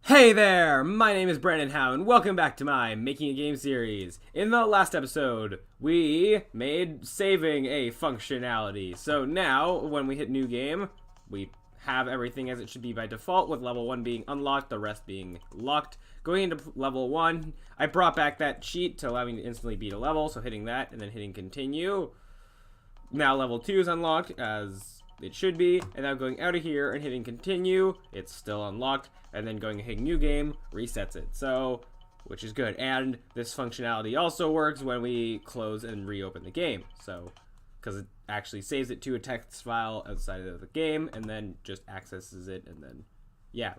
Hey there, my name is Brandon Howe, and welcome back to my Making a Game series. In the last episode, we made saving a functionality. So now, when we hit new game, we have everything as it should be by default, with level 1 being unlocked, the rest being locked. Going into level 1, I brought back that cheat to allow me to instantly beat a level, so hitting that and then hitting continue. Now level 2 is unlocked, as it should be, and now going out of here and hitting continue, it's still unlocked, and then going and hitting new game resets it, so which is good. And this functionality also works when we close and reopen the game, so because it actually saves it to a text file outside of the game and then just accesses it and then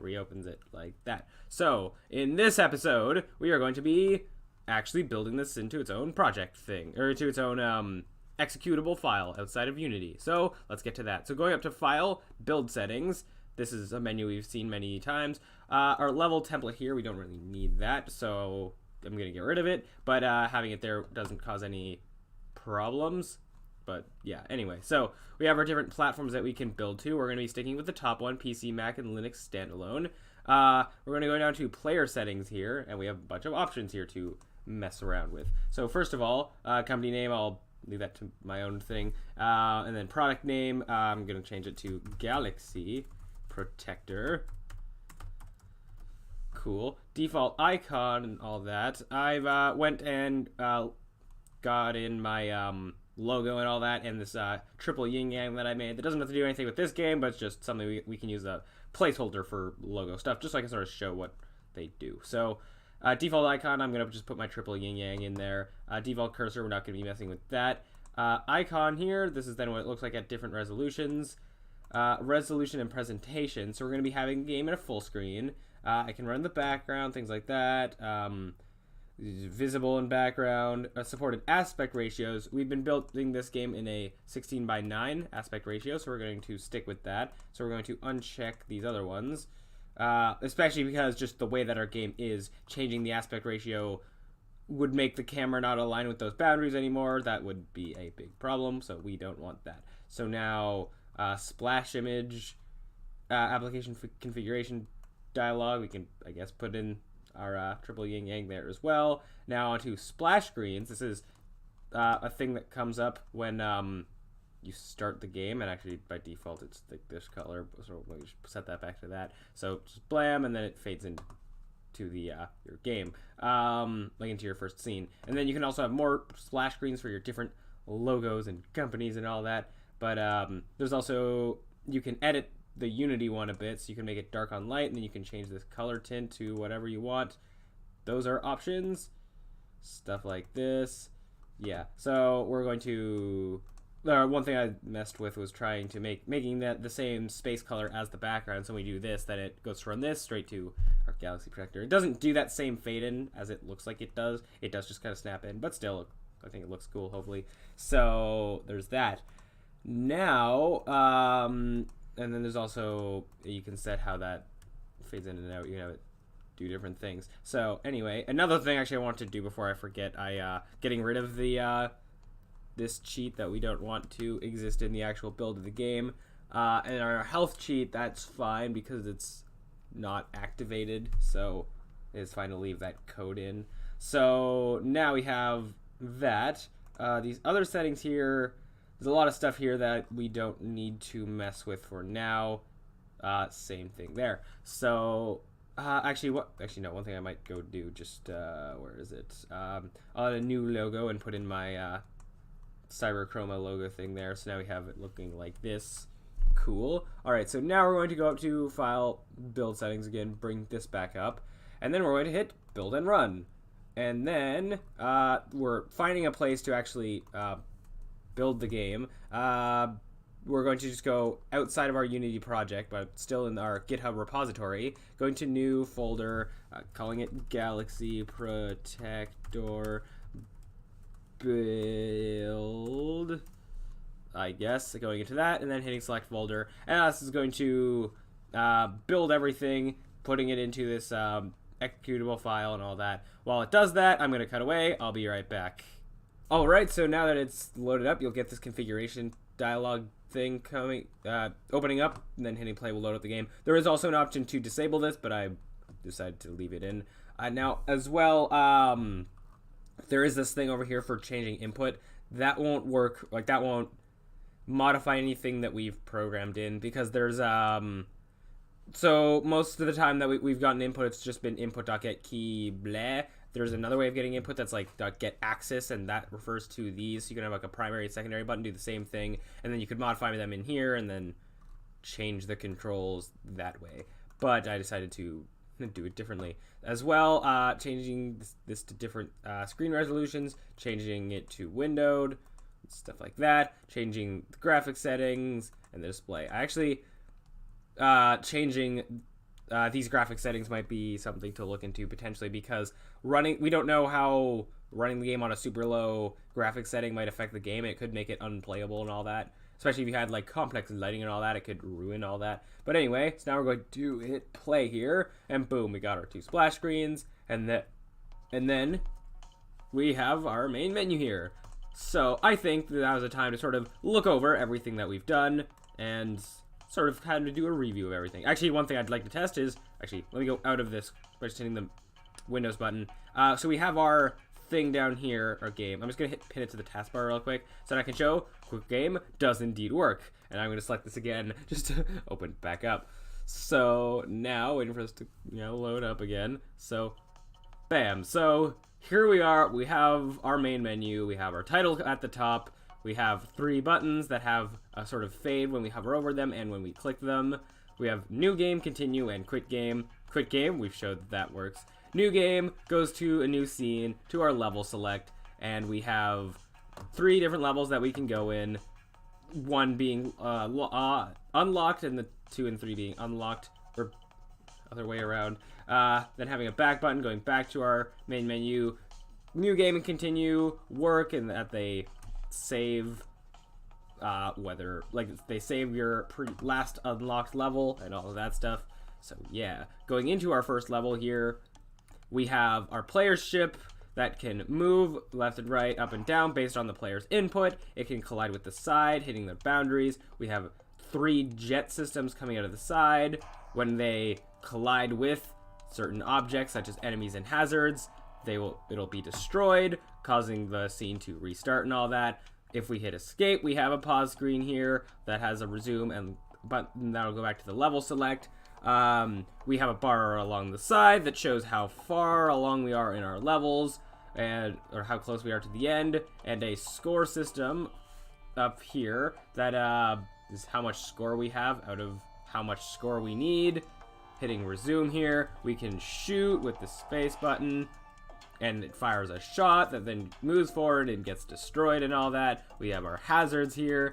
reopens it like that. So in this episode we are going to be actually building this into its own project thing, or to its own executable file outside of Unity. So let's get to that. So going up to File, Build Settings. This is a menu we've seen many times. Our level template here, we don't really need that, so I'm going to get rid of it. But having it there doesn't cause any problems. But yeah, anyway. So we have our different platforms that we can build to. We're going to be sticking with the top one, PC, Mac, and Linux standalone. We're going to go down to Player Settings here, and we have a bunch of options here to mess around with. So first of all, company name, I'll leave that to my own thing. And then product name, I'm going to change it to Galaxy Protector. Cool. Default icon and all that. I've went and got in my logo and all that, and this triple yin yang that I made. That doesn't have to do anything with this game, but it's just something we can use a placeholder for logo stuff, just so I can sort of show what they do. So default icon, I'm going to just put my triple yin yang in there. Default cursor, we're not going to be messing with that. Icon here, this is then what it looks like at different resolutions. Resolution and presentation, so we're going to be having the game in a full screen. I can run the background, things like that. Visible in background. Supported aspect ratios. We've been building this game in a 16:9 aspect ratio, so we're going to stick with that. So we're going to uncheck these other ones. Especially because just the way that our game is, changing the aspect ratio would make the camera not align with those boundaries anymore. That would be a big problem, so we don't want that. So now, splash image, application configuration dialog, we can, I guess, put in our triple yin yang there as well. Now onto splash screens. This is a thing that comes up when you start the game, and actually by default it's like this color, so let me just set that back to that. So just blam, and then it fades into the your game, like into your first scene. And then you can also have more splash screens for your different logos and companies and all that. But there's also, you can edit the Unity one a bit, so you can make it dark on light, and then you can change this color tint to whatever you want. Those are options, stuff like this. Yeah, so we're going to, one thing I messed with was trying to making that the same space color as the background. So when we do this, then it goes from this straight to our Galaxy Protector. It doesn't do that same fade in as it looks like it does. It does just kind of snap in, but still, I think it looks cool, hopefully. So there's that. Now, and then there's also, you can set how that fades in and out. You can have it do different things. So anyway, another thing actually I want to do before I forget, getting rid of the this cheat that we don't want to exist in the actual build of the game. And our health cheat, that's fine because it's not activated, so it's fine to leave that code in. So now we have that. These other settings here, there's a lot of stuff here that we don't need to mess with for now. Same thing there. So actually, no, one thing I might go do, just where is it? I'll add a new logo and put in my Cyber Chroma logo thing there. So now we have it looking like this. Cool. All right, so now we're going to go up to File, Build Settings again, bring this back up, and then we're going to hit Build and Run. And then we're finding a place to actually build the game. We're going to just go outside of our Unity project, but still in our GitHub repository. Going to New Folder, calling it Galaxy Protector Build, I guess. Going into that, and then hitting Select Folder. And this is going to build everything, putting it into this executable file and all that. While it does that, I'm going to cut away. I'll be right back. Alright, so now that it's loaded up, you'll get this configuration dialog thing opening up, and then hitting play will load up the game. There is also an option to disable this, but decided to leave it in. Now, as well, there is this thing over here for changing input. That won't work. Like, that won't modify anything that we've programmed in, because there's so most of the time that we've gotten input, it's just been input.get key blah. There's another way of getting input that's like .get axis, and that refers to these. So you can have like a primary and secondary button do the same thing, and then you could modify them in here and then change the controls that way. But I decided to do it differently as well, changing this to different screen resolutions, changing it to windowed, stuff like that, changing the graphic settings and the display. I actually changing these graphic settings might be something to look into potentially, because we don't know how running the game on a super low graphic setting might affect the game. It could make it unplayable and all that, especially if you had like complex lighting and all that. It could ruin all that. But anyway, so now we're going to hit play here, and boom, we got our 2 splash screens, and then we have our main menu here. So I think that was a time to sort of look over everything that we've done and sort of kind of do a review of everything. Actually, one thing I'd like to test is, actually, let me go out of this by just hitting the Windows button. So we have our thing down here, our game. I'm just going to pin it to the taskbar real quick so that I can show quick game does indeed work. And I'm going to select this again just to open it back up. So now, waiting for this to load up again. So, bam. So here we are. We have our main menu. We have our title at the top. We have 3 buttons that have a sort of fade when we hover over them and when we click them. We have new game, continue, and quit game. Quit game, we've showed that works. New game goes to a new scene, to our level select, and we have 3 different levels that we can go in. 1 being unlocked, and the 2 and 3 being unlocked, or other way around. Then having a back button going back to our main menu. New game and continue work, and that they save whether like they save your last unlocked level and all of that stuff. So yeah, going into our first level here, we have our player's ship that can move left and right, up and down based on the player's input. It can collide with the side, hitting the boundaries. We have 3 jet systems coming out of the side. When they collide with certain objects such as enemies and hazards, it'll be destroyed, causing the scene to restart and all that. If we hit escape, we have a pause screen here that has a resume and button that'll go back to the level select. We have a bar along the side that shows how far along we are in our levels or how close we are to the end, and a score system up here that is how much score we have out of how much score we need. Hitting resume here, we can shoot with the space button, and it fires a shot that then moves forward and gets destroyed and all that. We have our hazards here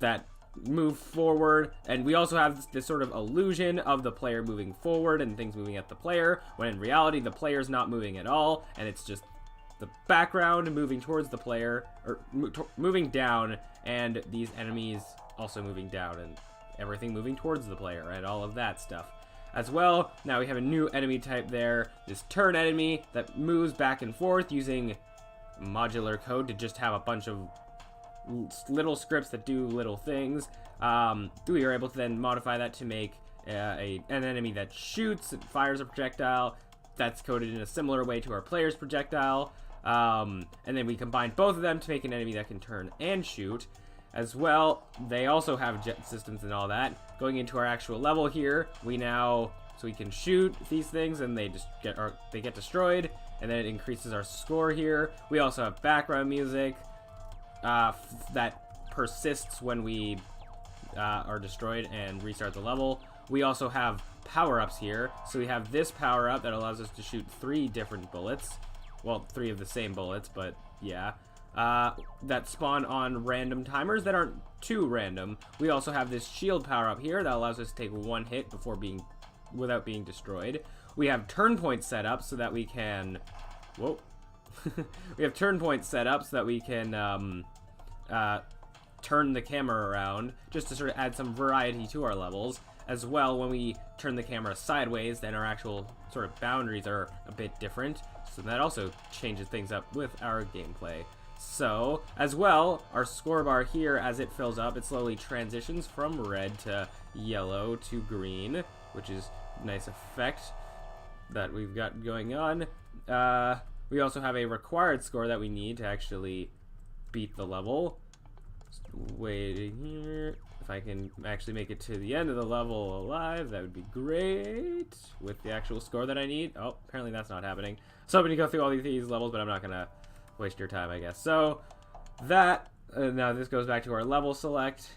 that move forward, and we also have this sort of illusion of the player moving forward and things moving at the player, when in reality the player's not moving at all, and it's just the background moving towards the player, or moving down, and these enemies also moving down, and everything moving towards the player, and all of that stuff. As well, now we have a new enemy type there, this turn enemy that moves back and forth using modular code to just have a bunch of little scripts that do little things. We are able to then modify that to make an enemy that shoots and fires a projectile that's coded in a similar way to our player's projectile. And then we combine both of them to make an enemy that can turn and shoot. As well, they also have jet systems and all that. Going into our actual level here, we can shoot these things and they get destroyed, and then it increases our score here. We also have background music that persists when we are destroyed and restart the level. We also have power-ups here. So we have this power-up that allows us to shoot 3 different bullets. Well, 3 of the same bullets, but yeah. That spawn on random timers that aren't too random. We also have this shield power-up here that allows us to take 1 hit without being destroyed. We have turn points set up so that we can... Whoa. We have turn points set up so that we can turn the camera around, just to sort of add some variety to our levels. As well, when we turn the camera sideways, then our actual sort of boundaries are a bit different. So that also changes things up with our gameplay. So, as well, our score bar here, as it fills up, it slowly transitions from red to yellow to green, which is a nice effect. that we've got going on. We also have a required score that we need to actually beat the level. Just waiting here. If I can actually make it to the end of the level alive, that would be great. With the actual score that I need. Oh, apparently that's not happening. So I'm going to go through all these levels, but I'm not going to waste your time, I guess. So that, now this goes back to our level select.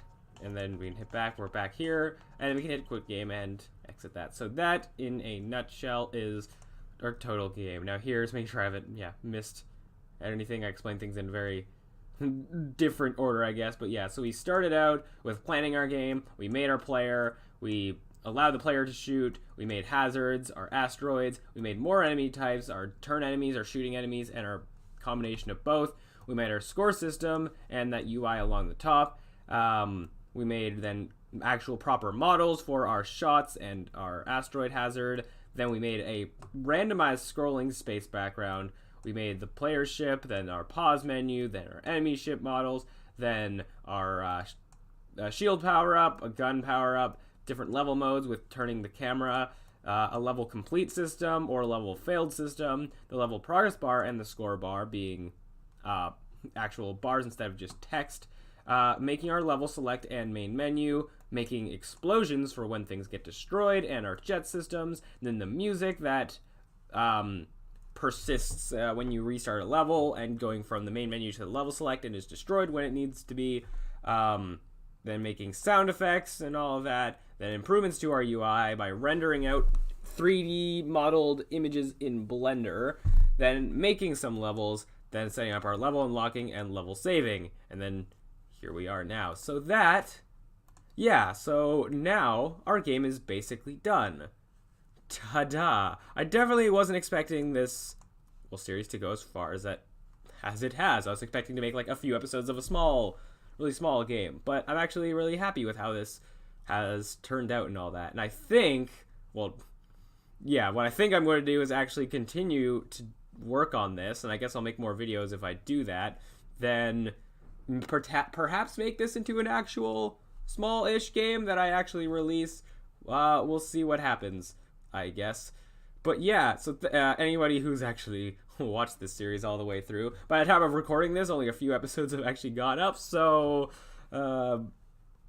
And then we can hit back, we're back here. And we can hit quit game and exit that. So that, in a nutshell, is our total game. Now here's making sure I haven't, missed anything. I explained things in very different order, I guess. But yeah, so we started out with planning our game. We made our player. We allowed the player to shoot. We made hazards, our asteroids. We made more enemy types, our turn enemies, our shooting enemies, and our combination of both. We made our score system and that UI along the top. We made then actual proper models for our shots and our asteroid hazard. Then we made a randomized scrolling space background. We made the player ship, then our pause menu, then our enemy ship models, then our shield power-up, a gun power-up, different level modes with turning the camera, a level complete system or a level failed system, the level progress bar and the score bar being actual bars instead of just text, making our level select and main menu, making explosions for when things get destroyed, and our jet systems, and then the music that persists when you restart a level, and going from the main menu to the level select and is destroyed when it needs to be, then making sound effects and all of that, then improvements to our UI by rendering out 3D modeled images in Blender, then making some levels, then setting up our level unlocking and level saving, and then here we are now. So that, so now our game is basically done. Ta-da! I definitely wasn't expecting this series to go as far as it has. I was expecting to make like a few episodes of a really small game, but I'm actually really happy with how this has turned out and all that. And I think, what I think I'm going to do is actually continue to work on this, and I guess I'll make more videos if I do that, then perhaps make this into an actual small-ish game that I actually release. We'll see what happens, I guess. But yeah, so anybody who's actually watched this series all the way through, by the time of recording this, only a few episodes have actually gone up, so I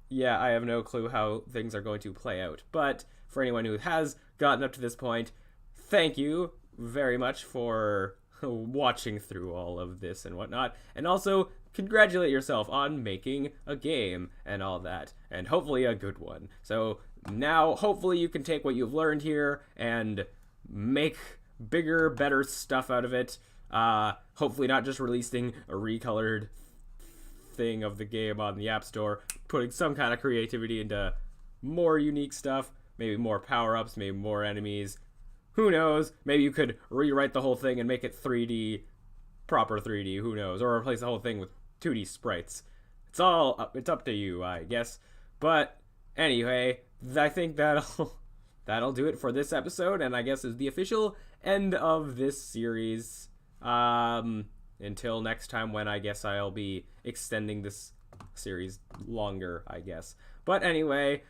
have no clue how things are going to play out. But for anyone who has gotten up to this point, thank you very much for watching through all of this and whatnot, and also congratulate yourself on making a game and all that, and hopefully a good one. So now hopefully you can take what you've learned here and make bigger, better stuff out of it. Hopefully not just releasing a recolored thing of the game on the App Store, putting some kind of creativity into more unique stuff, maybe more power-ups, maybe more enemies. Who knows? Maybe you could rewrite the whole thing and make it 3D, proper 3D, who knows? Or replace the whole thing with 2D sprites. It's up to you, I guess. But anyway, I think that'll do it for this episode, and I guess is the official end of this series. Until next time, when I guess I'll be extending this series longer, I guess. But anyway,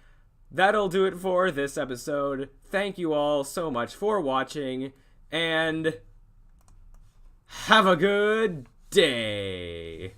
that'll do it for this episode. Thank you all so much for watching, and have a good day.